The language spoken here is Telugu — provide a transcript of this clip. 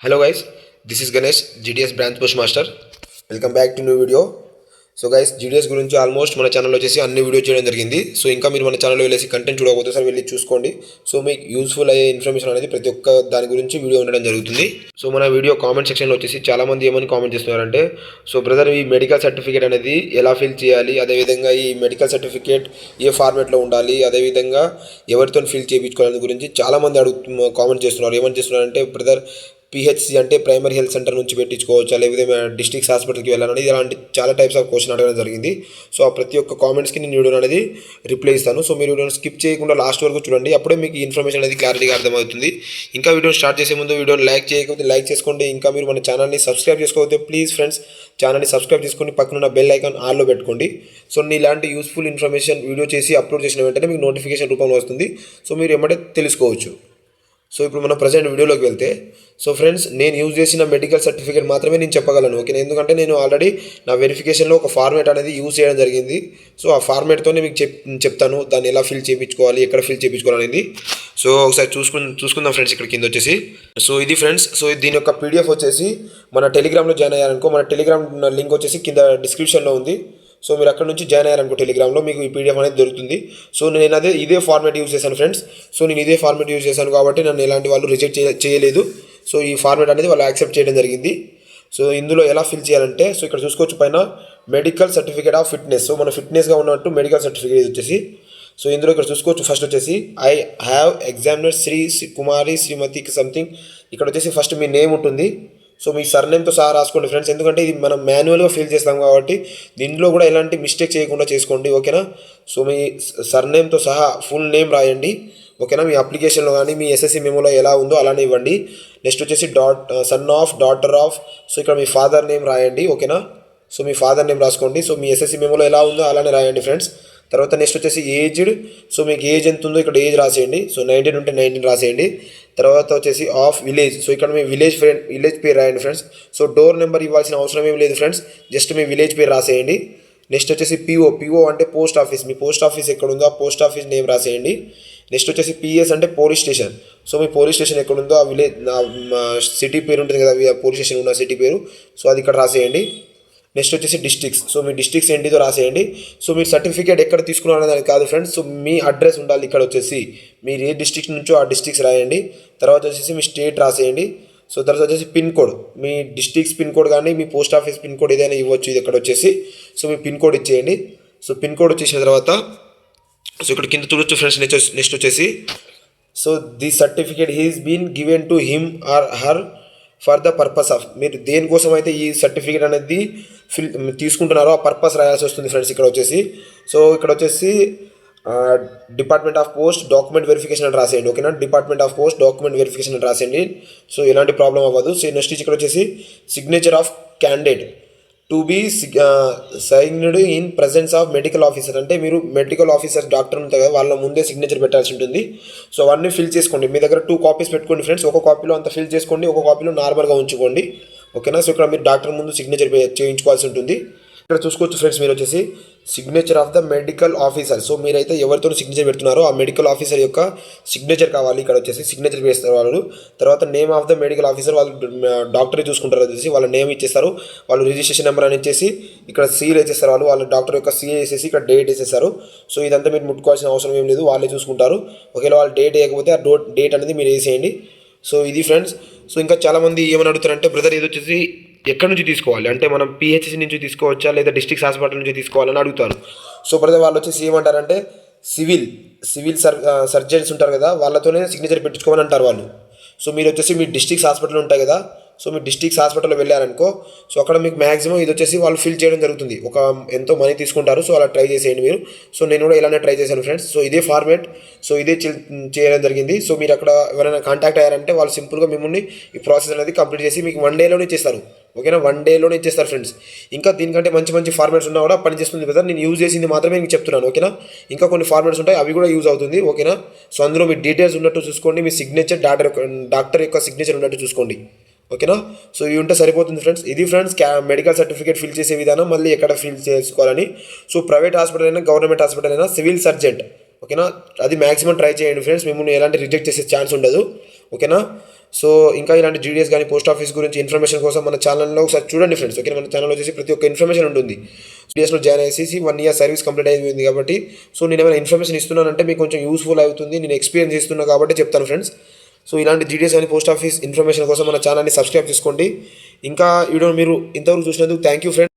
Hello guys, this is Ganesh, GDS Branch Postmaster. Welcome back to new video. So guys GDS గురించి ఆల్మోస్ట్ మన ఛానల్లో వచ్చేసి అన్ని వీడియో చేయడం జరిగింది. సో ఇంకా మీరు మన ఛానల్లో వెళ్ళేసి కంటెంట్ చూడకపోతే సార్ వెళ్ళి చూసుకోండి. సో మీకు యూస్ఫుల్ అయ్యే ఇన్ఫర్మేషన్ అనేది ప్రతి ఒక్క దాని గురించి వీడియో ఉండడం జరుగుతుంది. సో మన వీడియో కామెంట్ సెక్షన్లో వచ్చేసి చాలామంది ఏమని కామెంట్ చేస్తున్నారంటే, సో బ్రదర్ ఈ మెడికల్ సర్టిఫికేట్ అనేది ఎలా ఫిల్ చేయాలి, అదేవిధంగా ఈ మెడికల్ సర్టిఫికేట్ ఏ ఫార్మేట్లో ఉండాలి, అదేవిధంగా ఎవరితో ఫిల్ చేయించుకోవాలని గురించి చాలామంది కామెంట్ చేస్తున్నారు. ఏమని చేస్తున్నారంటే, బ్రదర్ పిహెచ్సి అంటే ప్రైమరీ హెల్త్ సెంటర్ నుంచి పెట్టించుకోవచ్చు, లేకపోతే డిస్ట్రిక్ట్ హాస్పిటల్కి వెళ్ళాలని ఇలాంటి చాలా టైప్స్ ఆఫ్ క్వశ్చన్ అడగడం జరిగింది. సో ఆ ప్రతి ఒక్క కామెంట్స్కి నేను వీడియో అనేది రిప్లై ఇస్తాను. సో మీరు వీడియోని స్కిప్ చేయకుండా లాస్ట్ వరకు చూడండి, అప్పుడే మీకు ఇన్ఫర్మేషన్ అనేది క్లారిటీగా అర్థమవుతుంది. ఇంకా వీడియోని స్టార్ట్ చేసే ముందు వీడియోని లైక్ చేయకపోతే లైక్ చేసుకోండి. ఇంకా మీరు మన ఛానల్ని సబ్స్క్రైబ్ చేసుకోకపోతే ప్లీజ్ ఫ్రెండ్స్ ఛానల్ని సబ్స్క్రైబ్ చేసుకొని పక్కన బెల్ ఐకాన్ ఆల్లో పెట్టుకోండి. సో ఇలాంటి యూస్ఫుల్ ఇన్ఫర్మేషన్ వీడియో చేసి అప్లోడ్ చేసిన వెంటనే మీకు నోటిఫికేషన్ రూపంలో వస్తుంది. సో మీరు ఎమ్మటే తెలుసుకోవచ్చు. సో ఇప్పుడు మనం ప్రజెంట్ వీడియోలోకి వెళ్తే, సో ఫ్రెండ్స్ నేను యూజ్ చేసిన మెడికల్ సర్టిఫికేట్ మాత్రమే నేను చెప్పగలను, ఓకేనా? ఎందుకంటే నేను ఆల్రెడీ నా వెరిఫికేషన్లో ఒక ఫార్మేట్ అనేది యూజ్ చేయడం జరిగింది. సో ఆ ఫార్మేట్తోనే మీకు చెప్తాను దాన్ని ఎలా ఫిల్ చేయించుకోవాలి, ఎక్కడ ఫిల్ చేయించుకోవాలి అనేది. సో ఒకసారి చూసుకుందాం ఫ్రెండ్స్. ఇక్కడ కింద వచ్చేసి సో ఇది ఫ్రెండ్స్, సో దీని యొక్క పీడిఎఫ్ వచ్చేసి మన టెలిగ్రామ్లో జాయిన్ అయ్యారనుకో, మన టెలిగ్రామ్ లింక్ వచ్చేసి కింద డిస్క్రిప్షన్లో ఉంది. సో మీరు అక్కడ నుంచి జాయిన్ అయ్యారనుకో టెలిగ్రామ్లో, మీకు ఈ పీడిఎఫ్ అనేది దొరుకుతుంది. సో నేను ఇదే ఫార్మేట్ యూజ్ చేశాను ఫ్రెండ్స్. సో నేను ఇదే ఫార్మేట్ యూజ్ చేశాను కాబట్టి నన్ను ఎలాంటి వాళ్ళు రిజెక్ట్ చేయలేదు. సో ఈ ఫార్మేట్ అనేది వాళ్ళు యాక్సెప్ట్ చేయడం జరిగింది. సో ఇందులో ఎలా ఫిల్ చేయాలంటే, సో ఇక్కడ చూసుకోవచ్చు పైన medical certificate of fitness. So మన ఫిట్నెస్గా ఉన్నట్టు మెడికల్ సర్టిఫికేట్ వచ్చేసి. సో ఇందులో ఇక్కడ చూసుకోవచ్చు ఫస్ట్ వచ్చేసి I have examiner Shri Kumari శ్రీమతికి సంథింగ్. ఇక్కడ వచ్చేసి ఫస్ట్ మీ నేమ్ ఉంటుంది. సో మీ సర్నేమ్తో సహా రాసుకోండి ఫ్రెండ్స్, ఎందుకంటే ఇది మనం మాన్యువల్గా ఫిల్ చేస్తాం కాబట్టి దీంట్లో కూడా ఎలాంటి మిస్టేక్ చేయకుండా చేసుకోండి, ఓకేనా? సో మీ సర్నేమ్తో సహా ఫుల్ నేమ్ రాయండి, ఓకేనా? మీ అప్లికేషన్లో కానీ మీ ఎస్ఎస్సి మెమోలో ఎలా ఉందో అలానే ఇవ్వండి. నెక్స్ట్ వచ్చేసి son of, daughter of. So ఇక్కడ మీ ఫాదర్ నేమ్ రాయండి, ఓకేనా? సో మీ ఫాదర్ నేమ్ రాసుకోండి. సో మీ ఎస్ఎస్సి మెమోలో ఎలా ఉందో అలానే రాయండి ఫ్రెండ్స్. తర్వాత నెక్స్ట్ వచ్చేసి ఏజ్డ్. సో మీకు ఏజ్ ఎంత ఉందో ఇక్కడ ఏజ్ రాసేయండి. సో 19 ఉంటే 19 రాసేయండి. తర్వాత వచ్చేసి ఆఫ్ విలేజ్. సో ఇక్కడ మీ విలేజ్ పేరు రాయండి ఫ్రెండ్స్. సో డోర్ నెంబర్ ఇవ్వాల్సిన అవసరం ఏం లేదు ఫ్రెండ్స్, జస్ట్ మీ విలేజ్ పేరు రాసేయండి. నెక్స్ట్ వచ్చేసి పిఓ అంటే పోస్ట్ ఆఫీస్. మీ పోస్ట్ ఆఫీస్ ఎక్కడ ఉందో ఆ పోస్ట్ ఆఫీస్ నేమ్ రాసేయండి. నెక్స్ట్ వచ్చేసి పిఎస్ అంటే పోలీస్ స్టేషన్. సో మీ పోలీస్ స్టేషన్ ఎక్కడ ఉందో ఆ విలేజ్ సిటీ పేరు ఉంటుంది కదా, పోలీస్ స్టేషన్ ఉన్న సిటీ పేరు. సో అది ఇక్కడ రాసేయండి. నెక్స్ట్ వచ్చేసి డిస్ట్రిక్ట్స్. సో మీ డిస్ట్రిక్ట్స్ ఏంటిదో రాసేయండి. సో మీరు సర్టిఫికేట్ ఎక్కడ తీసుకున్నారో దానికి కాదు ఫ్రెండ్స్, సో మీ అడ్రస్ ఉండాలి. ఇక్కడ వచ్చేసి మీరు ఏ డిస్ట్రిక్ట్ నుంచో ఆ డిస్ట్రిక్ట్స్ రాయండి. తర్వాత వచ్చేసి మీ స్టేట్ రాసేయండి. సో తర్వాత వచ్చేసి పిన్ కోడ్, మీ డిస్ట్రిక్ట్స్ పిన్ కోడ్ కానీ మీ పోస్ట్ ఆఫీస్ పిన్ కోడ్ ఏదైనా ఇవ్వచ్చు. ఇది ఇక్కడ వచ్చేసి సో మీ పిన్ కోడ్ ఇచ్చేయండి. సో పిన్ కోడ్ వచ్చేసిన తర్వాత సో ఇక్కడ కింద చూడొచ్చు ఫ్రెండ్స్. నెక్స్ట్ వచ్చేసి so the certificate has been given to him or her for the purpose of. మీరు దేనికోసం అయితే ఈ సర్టిఫికేట్ అనేది తీసుకుంటున్నారో ఆ పర్పస్ రాయాల్సి వస్తుంది ఫ్రెండ్స్. ఇక్కడ వచ్చేసి సో ఇక్కడ వచ్చేసి department of post document verification అని రాసేయండి, ఓకేనా? Department of post document verification అని రాసేయండి. సో ఎలాంటి ప్రాబ్లం అవ్వదు. సో నెక్స్ట్ ఇక్కడ వచ్చేసి signature of candidate to be signed in presence of medical officer. అంటే మీరు మెడికల్ ఆఫీసర్ డాక్టర్ ఉంటారు కదా, వాళ్ళ ముందే సిగ్నేచర్ పెట్టాల్సి ఉంటుంది. సో అవన్నీ ఫిల్ చేసుకోండి. మీ దగ్గర 2 కాపీస్ పెట్టుకోండి ఫ్రెండ్స్. ఒక కాపీలో అంత ఫిల్ చేసుకోండి, ఒక కాపీలో నార్మల్గా ఉంచుకోండి, ఓకేనా? సో ఇక్కడ మీరు డాక్టర్ ముందు సిగ్నేచర్ చేయించుకోవాల్సి ఉంటుంది. ఇక్కడ చూసుకోవచ్చు ఫ్రెండ్స్, మీరు వచ్చేసి signature of the medical officer. So మీరైతే ఎవరితో సిగ్నేచర్ పెడుతున్నారో ఆ మెడికల్ ఆఫీసర్ యొక్క సిగ్నేచర్ కావాలి. ఇక్కడ వచ్చేసి సిగ్నేచర్ వేస్తారు వాళ్ళు. తర్వాత name of the medical officer, వాళ్ళు డాక్టర్ చూసుకుంటారు వచ్చేసి వాళ్ళ నేమ్ ఇచ్చేస్తారు. వాళ్ళు రిజిస్ట్రేషన్ నెంబర్ అని ఇచ్చేసి ఇక్కడ సీల్ వేసేస్తారు. వాళ్ళ డాక్టర్ యొక్క సీల్ వేసేసి ఇక్కడ డేట్ వేసేస్తారు. సో ఇదంతా మీరు ముట్టుకోవాల్సిన అవసరం ఏం లేదు, వాళ్ళే చూసుకుంటారు. ఒకవేళ వాళ్ళు డేట్ వేయకపోతే ఆ డేట్ అనేది మీరు వేసేయండి. సో ఇది ఫ్రెండ్స్. సో ఇంకా చాలామంది ఏమని అడుగుతారంటే, బ్రదర్ ఇది వచ్చేసి ఎక్కడి నుంచి తీసుకోవాలి అంటే మనం పిహెచ్సి నుంచి తీసుకోవచ్చా లేదా డిస్ట్రిక్ట్ హాస్పిటల్ నుంచి తీసుకోవాలని అడుగుతారు. సో బ్రదర్ వాళ్ళు వచ్చేసి ఏమంటారంటే సివిల్ సర్జన్స్ ఉంటారు కదా, వాళ్ళతోనే సిగ్నేచర్ పెట్టించుకోమని అంటారు వాళ్ళు. సో మీరు వచ్చేసి మీ డిస్ట్రిక్ట్ హాస్పిటల్ ఉంటాయి కదా, సో మీ డిస్ట్రిక్ట్ హాస్పిటల్లో వెళ్ళారనుకో, సో అక్కడ మీకు మ్యాక్సిమం ఇది వచ్చేసి వాళ్ళు ఫిల్ చేయడం జరుగుతుంది. ఎంతో మనీ తీసుకుంటారు. సో అలా ట్రై చేసేయండి మీరు. సో నేను కూడా ఇలానే ట్రై చేశాను ఫ్రెండ్స్. సో ఇదే ఫార్మేట్, సో ఇదే చేయడం జరిగింది. సో మీరు అక్కడ ఎవరైనా కాంటాక్ట్ అయ్యారంటే వాళ్ళు సింపుల్గా మిమ్మల్ని ఈ ప్రాసెస్ అనేది కంప్లీట్ చేసి మీకు 1 డేలోనే ఇచ్చేస్తారు, ఓకేనా? 1 డేలోనే ఇచ్చేస్తారు ఫ్రెండ్స్. ఇంకా దీనికంటే మంచి ఫార్మేట్స్ ఉన్నా కూడా పనిచేస్తుంది కదా, నేను యూజ్ చేసింది మాత్రమే మీకు చెప్తున్నాను, ఓకేనా? ఇంకా కొన్ని ఫార్మేట్స్ ఉంటాయి, అవి కూడా యూజ్ అవుతుంది, ఓకేనా? సో అందులో మీ డీటెయిల్స్ ఉన్నట్టు చూసుకోండి, మీ సిగ్నేచర్ డాక్టర్ యొక్క సిగ్నేచర్ ఉన్నట్టు చూసుకోండి, ఓకేనా? సో ఇవి ఉంటే సరిపోతుంది ఫ్రెండ్స్. ఇది ఫ్రెండ్స్ మెడికల్ సర్టిఫికేట్ ఫిల్ చేసే విధానం. మళ్ళీ ఎక్కడ ఫిల్ చేసుకోవాలని, సో ప్రైవేట్ హాస్పిటల్ అయినా గవర్నమెంట్ హాస్పిటల్ అయినా సివిల్ సర్జెంట్, ఓకేనా? అది మ్యాక్సిమం ట్రై చేయండి ఫ్రెండ్స్, మిమ్మల్ని ఎలాంటి రిజెక్ట్ చేసే ఛాన్స్ ఉండదు, ఓకేనా? సో ఇంకా ఇలాంటి జీడిఎస్ కానీ పోస్ట్ ఆఫీస్ గురించి ఇన్ఫర్మేషన్ కోసం మన ఛానల్లో ఒకసారి చూడండి ఫ్రెండ్స్. ఓకే, మన ఛానల్ వచ్చేసి ప్రతి ఒక్క ఇన్ఫర్మేషన్ ఉంటుంది. జీడిఎస్లో జాయిన్ అయ్యేసి 1 year సర్వీస్ కంప్లీట్ అయిపోయింది కాబట్టి సో నేను ఏమైనా ఇన్ఫర్మేషన్ ఇస్తున్నానంటే మీకు కొంచెం యూస్ఫుల్ అవుతుంది. నేను ఎక్స్పీరియన్స్ ఇస్తున్నా కాబట్టి చెప్తాను ఫ్రెండ్స్. సో ఇలాంటి జీడిఎస్ కానీ పోస్ట్ ఆఫీస్ ఇన్ఫర్మేషన్ కోసం మన ఛానల్ని సబ్స్క్రైబ్ చేసుకోండి. ఇంకా వీడియో మీరు ఇంతవరకు చూసినందుకు థ్యాంక్ యూ ఫ్రెండ్స్.